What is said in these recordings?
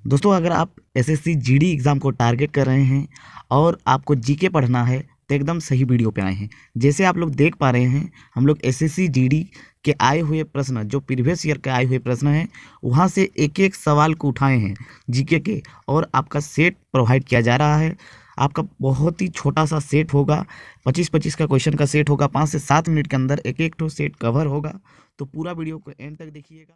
दोस्तों अगर आप एसएससी जीडी एग्ज़ाम को टारगेट कर रहे हैं और आपको जीके पढ़ना है तो एकदम सही वीडियो पे आए हैं। जैसे आप लोग देख पा रहे हैं हम लोग एसएससी जीडी के आए हुए प्रश्न जो प्रीवियस ईयर के आए हुए प्रश्न हैं वहाँ से एक एक सवाल को उठाए हैं जीके के, और आपका सेट प्रोवाइड किया जा रहा है। आपका बहुत ही छोटा सा सेट होगा, 25-25 का क्वेश्चन का सेट होगा, 5 से 7 मिनट के अंदर एक एक ठो सेट कवर होगा। तो पूरा वीडियो को एंड तक देखिएगा।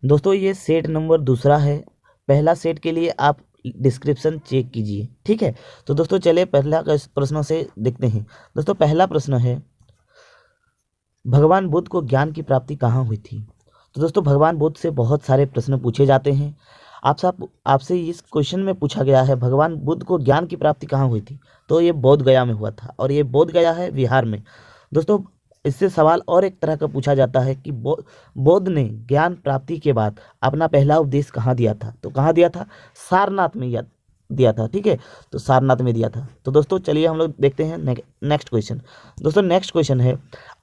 दोस्तों ये सेट नंबर दूसरा है। पहला सेट के लिए आप डिस्क्रिप्शन चेक कीजिए, ठीक है। तो दोस्तों चलिए पहला प्रश्नों से देखते हैं। दोस्तों पहला प्रश्न है, भगवान बुद्ध को ज्ञान की प्राप्ति कहाँ हुई थी। तो दोस्तों भगवान बुद्ध से बहुत सारे प्रश्न पूछे जाते हैं। आपसे इस क्वेश्चन में पूछा गया है भगवान बुद्ध को ज्ञान की प्राप्ति कहाँ हुई थी। तो ये बोध गया में हुआ था, और ये बोध गया है बिहार में। दोस्तों इससे सवाल और एक तरह का पूछा जाता है कि बौद्ध ने ज्ञान प्राप्ति के बाद अपना पहला उपदेश कहाँ दिया था। तो कहाँ दिया था, सारनाथ में दिया था, ठीक है। तो सारनाथ में दिया था। तो दोस्तों चलिए हम लोग देखते हैं नेक्स्ट क्वेश्चन। दोस्तों नेक्स्ट क्वेश्चन है,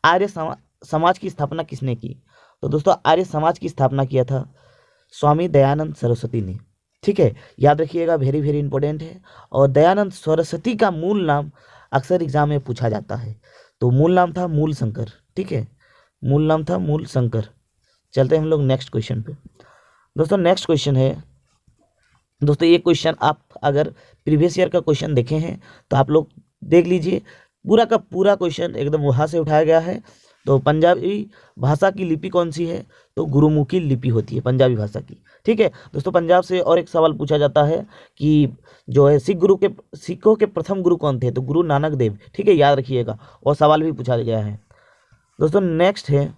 आर्य समाज की स्थापना किसने की। तो दोस्तों आर्य समाज की स्थापना किया था स्वामी दयानंद सरस्वती ने, ठीक है। याद रखिएगा, वेरी वेरी इंपॉर्टेंट है। और दयानंद सरस्वती का मूल नाम अक्सर एग्जाम में पूछा जाता है। तो मूल नाम था मूल शंकर, ठीक है, मूल नाम था मूल शंकर। चलते हैं हम लोग नेक्स्ट क्वेश्चन पे। दोस्तों नेक्स्ट क्वेश्चन है, दोस्तों ये क्वेश्चन आप अगर प्रीवियस ईयर का क्वेश्चन देखे हैं तो आप लोग देख लीजिए, पूरा का पूरा क्वेश्चन एकदम वहाँ से उठाया गया है। तो पंजाबी भाषा की लिपि कौन सी है। तो गुरुमुखी लिपि होती है पंजाबी भाषा की, ठीक है। दोस्तों पंजाब से और एक सवाल पूछा जाता है कि जो है सिखों के प्रथम गुरु कौन थे। तो गुरु नानक देव, ठीक है, याद रखिएगा। और सवाल भी पूछा गया है। दोस्तों नेक्स्ट है,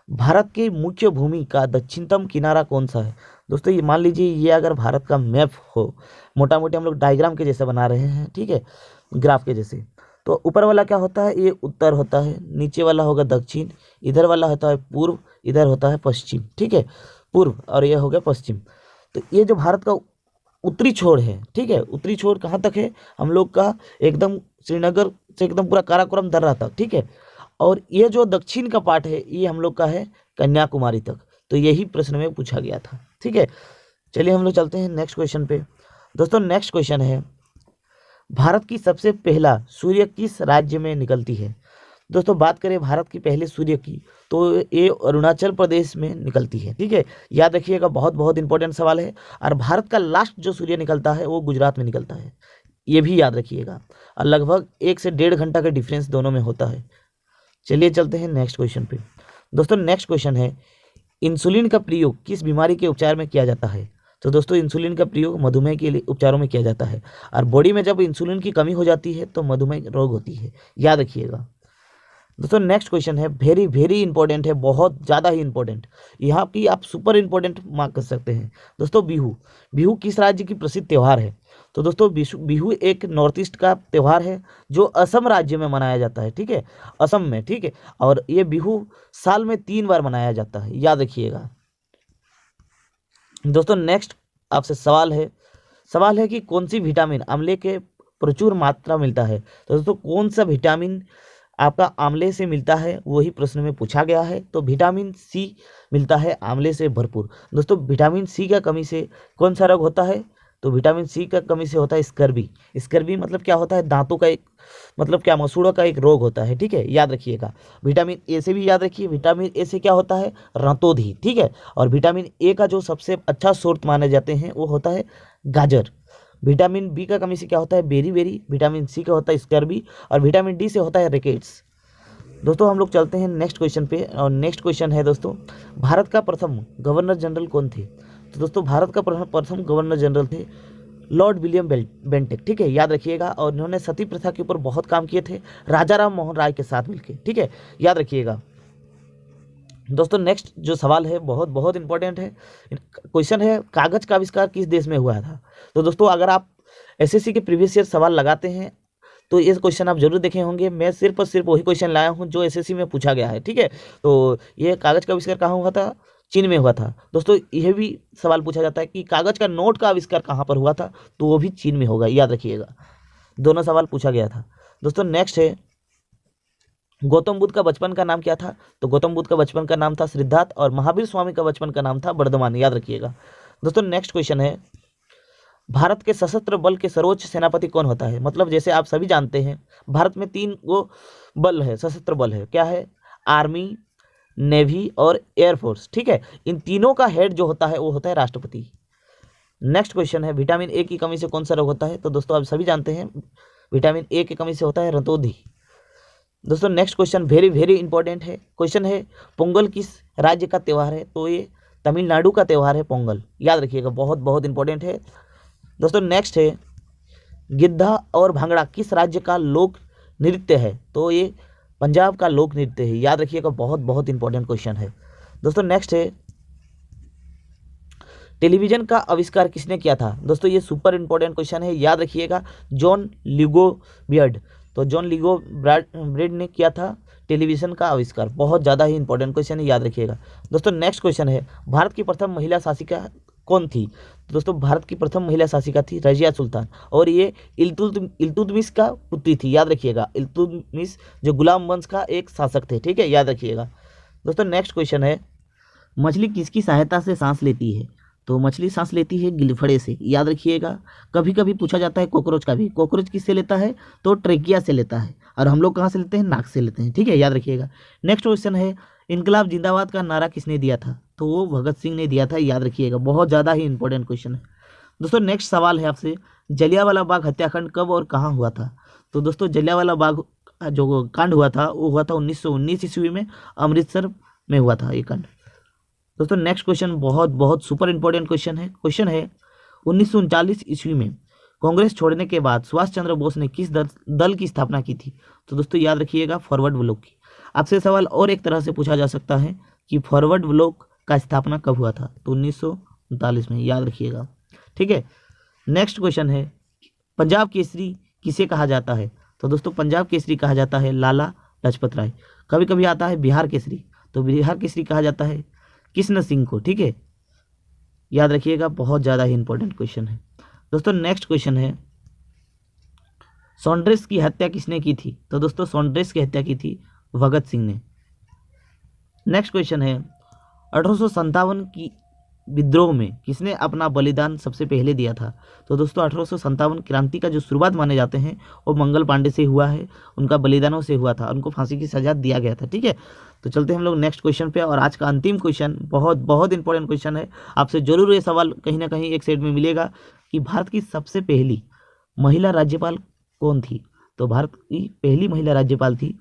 भारत की मुख्य भूमि का दक्षिणतम किनारा कौन सा है। दोस्तों ये मान लीजिए, ये अगर भारत का मैप हो, मोटा मोटी हम लोग डायग्राम के जैसे बना रहे हैं, ठीक है, ग्राफ के जैसे। तो ऊपर वाला क्या होता है, ये उत्तर होता है, नीचे वाला होगा दक्षिण, इधर वाला होता है पूर्व, इधर होता है पश्चिम, ठीक है, पूर्व, और ये हो गया पश्चिम। तो ये जो भारत का उत्तरी छोर है, ठीक है, उत्तरी छोर कहाँ तक है, हम लोग का एकदम श्रीनगर से एकदम पूरा काराकोरम दर्रा तक, ठीक है। और ये जो दक्षिण का पार्ट है ये हम लोग का है कन्याकुमारी तक। तो यही प्रश्न में पूछा गया था, ठीक है। चलिए हम लोग चलते हैं नेक्स्ट क्वेश्चन पे। दोस्तों नेक्स्ट क्वेश्चन है, भारत की सबसे पहला सूर्य किस राज्य में निकलती है। दोस्तों बात करें भारत की पहले सूर्य की, तो ये अरुणाचल प्रदेश में निकलती है, ठीक है। याद रखिएगा, बहुत बहुत इंपॉर्टेंट सवाल है। और भारत का लास्ट जो सूर्य निकलता है वो गुजरात में निकलता है, ये भी याद रखिएगा। और लगभग 1 से 1.5 घंटा का डिफरेंस दोनों में होता है। चलिए चलते हैं नेक्स्ट क्वेश्चन पे। दोस्तों नेक्स्ट क्वेश्चन है, इंसुलिन का प्रयोग किस बीमारी के उपचार में किया जाता है। तो दोस्तों इंसुलिन का प्रयोग मधुमेह के लिए उपचारों में किया जाता है। और बॉडी में जब इंसुलिन की कमी हो जाती है तो मधुमेह रोग होती है, याद रखिएगा। दोस्तों नेक्स्ट क्वेश्चन है, वेरी वेरी इंपॉर्टेंट है, बहुत ज़्यादा ही इंपॉर्टेंट, यहाँ की आप सुपर इंपॉर्टेंट मार्क कर सकते हैं। दोस्तों बिहू, बिहू किस राज्य की प्रसिद्ध त्यौहार है। तो दोस्तों बिहू एक नॉर्थ ईस्ट का त्यौहार है जो असम राज्य में मनाया जाता है, ठीक है, असम में, ठीक है। और ये बिहू साल में 3 बार मनाया जाता है, याद रखिएगा। दोस्तों नेक्स्ट आपसे सवाल है कि कौन सी विटामिन आंवले के प्रचुर मात्रा मिलता है। तो दोस्तों कौन सा विटामिन आपका आंवले से मिलता है, वही प्रश्न में पूछा गया है। तो विटामिन सी मिलता है आंवले से भरपूर। दोस्तों विटामिन सी का कमी से कौन सा रोग होता है। तो विटामिन सी का कमी से होता है स्कर्वी। स्कर्वी मतलब क्या होता है, दांतों का एक, मतलब क्या, मसूड़ों का एक रोग होता है, ठीक है, याद रखिएगा। विटामिन ए से भी याद रखिए, विटामिन ए से क्या होता है, रतौंधी, ठीक है। और विटामिन ए का जो सबसे अच्छा सोर्स माने जाते हैं वो होता है गाजर। विटामिन बी का कमी से क्या होता है, बेरी बेरी। विटामिन सी का होता है स्कर्वी। और विटामिन डी से होता है रिकेट्स। दोस्तों हम लोग चलते हैं नेक्स्ट क्वेश्चन पे। और नेक्स्ट क्वेश्चन है दोस्तों, भारत का प्रथम गवर्नर जनरल कौन थे। तो दोस्तों भारत का प्रथम गवर्नर जनरल थे लॉर्ड विलियम बेंटिक, ठीक है, याद रखिएगा। और इन्होंने सती प्रथा के ऊपर बहुत काम किए थे राजा राम मोहन राय के साथ मिलकर, ठीक है, याद रखिएगा। दोस्तों नेक्स्ट जो सवाल है बहुत बहुत इंपॉर्टेंट है, क्वेश्चन है, कागज का आविष्कार किस देश में हुआ था। तो दोस्तों अगर आप एसएससी के प्रीवियस ईयर सवाल लगाते हैं तो ये क्वेश्चन आप जरूर देखे होंगे। मैं सिर्फ और सिर्फ वही क्वेश्चन लाया हूँ जो एसएससी में पूछा गया है, ठीक है। तो ये कागज का आविष्कार कहाँ हुआ था, चीन में हुआ था। दोस्तों यह भी सवाल पूछा जाता है कि कागज का नोट का आविष्कार कहाँ पर हुआ था। तो वो भी चीन में होगा, याद रखिएगा। दोनों सवाल पूछा गया था। दोस्तों नेक्स्ट है, गौतम बुद्ध का बचपन का नाम क्या था। तो गौतम बुद्ध का बचपन का नाम था सिद्धार्थ। और महावीर स्वामी का बचपन का नाम था वर्धमान, याद रखिएगा। दोस्तों नेक्स्ट क्वेश्चन है, भारत के सशस्त्र बल के सर्वोच्च सेनापति कौन होता है? मतलब जैसे आप सभी जानते हैं भारत में 3 वो बल है, सशस्त्र बल है, क्या है? आर्मी, नेवी और एयरफोर्स, ठीक है। इन तीनों का हेड जो होता है वो होता है राष्ट्रपति। नेक्स्ट क्वेश्चन है, विटामिन ए की कमी से कौन सा रोग होता है? तो दोस्तों आप सभी जानते हैं विटामिन ए की कमी से होता है रतौंधी। दोस्तों next question very very important है, क्वेश्चन है पोंगल किस राज्य का त्यौहार है? तो ये तमिलनाडु का त्यौहार है पोंगल, याद रखिएगा, बहुत बहुत इंपॉर्टेंट है। दोस्तों नेक्स्ट है, गिद्धा और भांगड़ा किस राज्य का लोक नृत्य है? तो ये पंजाब का लोक नृत्य है, याद रखिएगा, बहुत बहुत इंपॉर्टेंट क्वेश्चन है। दोस्तों नेक्स्ट है, टेलीविजन का आविष्कार किसने किया था? दोस्तों ये सुपर इंपॉर्टेंट क्वेश्चन है, याद रखिएगा, जॉन लिगोबियर्ड। तो जॉन लिगोबियर्ड ने किया था टेलीविजन का आविष्कार, बहुत ज़्यादा ही इंपॉर्टेंट क्वेश्चन है, याद रखिएगा। दोस्तों नेक्स्ट क्वेश्चन है, भारत की प्रथम महिला शासिका कौन थी? तो दोस्तों भारत की प्रथम महिला शासिका थी रजिया सुल्तान, और ये इल्तुतमिश का पुत्री थी, याद रखिएगा, इल्तुतमिश जो गुलाम वंश का एक शासक थे, ठीक है, याद रखिएगा। दोस्तों नेक्स्ट क्वेश्चन है, मछली किसकी सहायता से सांस लेती है? तो मछली सांस लेती है गिलफड़े से, याद रखिएगा। कभी कभी पूछा जाता है कॉकरोच का भी, कॉकरोच किससे लेता है? तो ट्रेकिया से लेता है, और हम लोग कहाँ से लेते हैं? नाक से लेते हैं, ठीक है, याद रखिएगा। नेक्स्ट क्वेश्चन है, इनकलाब जिंदाबाद का नारा किसने दिया था? तो वो भगत सिंह ने दिया था, याद रखिएगा, बहुत ज़्यादा ही इंपॉर्टेंट क्वेश्चन है। दोस्तों नेक्स्ट सवाल है आपसे, जलियांवाला बाग हत्याकांड कब और कहाँ हुआ था? तो दोस्तों जलियांवाला बाग जो कांड हुआ था वो हुआ था 1919 ईस्वी में, अमृतसर में हुआ था ये कांड। दोस्तों नेक्स्ट क्वेश्चन बहुत बहुत सुपर इंपॉर्टेंट क्वेश्चन है 1939 ईस्वी में कांग्रेस छोड़ने के बाद सुभाष चंद्र बोस ने किस दल की स्थापना की थी? तो दोस्तों याद रखिएगा, फॉरवर्ड ब्लॉक की। आपसे सवाल और एक तरह से पूछा जा सकता है कि फॉरवर्ड ब्लॉक का स्थापना कब हुआ था? तो 1939 में, याद रखिएगा, ठीक है। नेक्स्ट क्वेश्चन है, पंजाब केसरी किसे कहा जाता है? तो दोस्तों पंजाब केसरी कहा जाता है लाला लाजपत राय। कभी कभी आता है बिहार केसरी, तो बिहार केसरी कहा जाता है कृष्ण सिंह को, ठीक है, याद रखिएगा, बहुत ज़्यादा ही इंपॉर्टेंट क्वेश्चन है। दोस्तों नेक्स्ट क्वेश्चन है, सॉन्ड्रेस की हत्या किसने की थी? तो दोस्तों सॉन्ड्रेस की हत्या की थी भगत सिंह ने। नेक्स्ट क्वेश्चन है, 1857 की विद्रोह में किसने अपना बलिदान सबसे पहले दिया था? तो दोस्तों 1857 क्रांति का जो शुरुआत माने जाते हैं वो मंगल पांडे से हुआ है, उनका बलिदानों से हुआ था, उनको फांसी की सजा दिया गया था, ठीक है। तो चलते हैं हम लोग नेक्स्ट क्वेश्चन पे, और आज का अंतिम क्वेश्चन बहुत बहुत इंपॉर्टेंट क्वेश्चन है, आपसे जरूर ये सवाल कहीं ना कहीं एक सेट में मिलेगा कि भारत की सबसे पहली महिला राज्यपाल कौन थी? तो भारत की पहली महिला राज्यपाल थी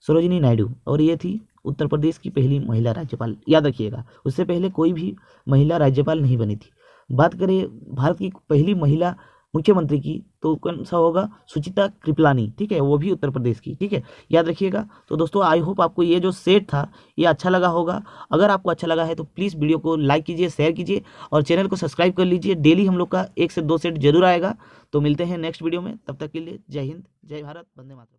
सरोजिनी नायडू, और ये थी उत्तर प्रदेश की पहली महिला राज्यपाल, याद रखिएगा, उससे पहले कोई भी महिला राज्यपाल नहीं बनी थी। बात करें भारत की पहली महिला मुख्यमंत्री की, तो कौन सा होगा? सुचिता कृपलानी, ठीक है, वो भी उत्तर प्रदेश की, ठीक है, याद रखिएगा। तो दोस्तों आई होप आपको ये जो सेट था ये अच्छा लगा होगा। अगर आपको अच्छा लगा है तो प्लीज़ वीडियो को लाइक कीजिए, शेयर कीजिए, और चैनल को सब्सक्राइब कर लीजिए। डेली हम लोग का 1 से 2 सेट जरूर आएगा। तो मिलते हैं नेक्स्ट वीडियो में, तब तक के लिए जय हिंद, जय भारत, वंदे मातरम।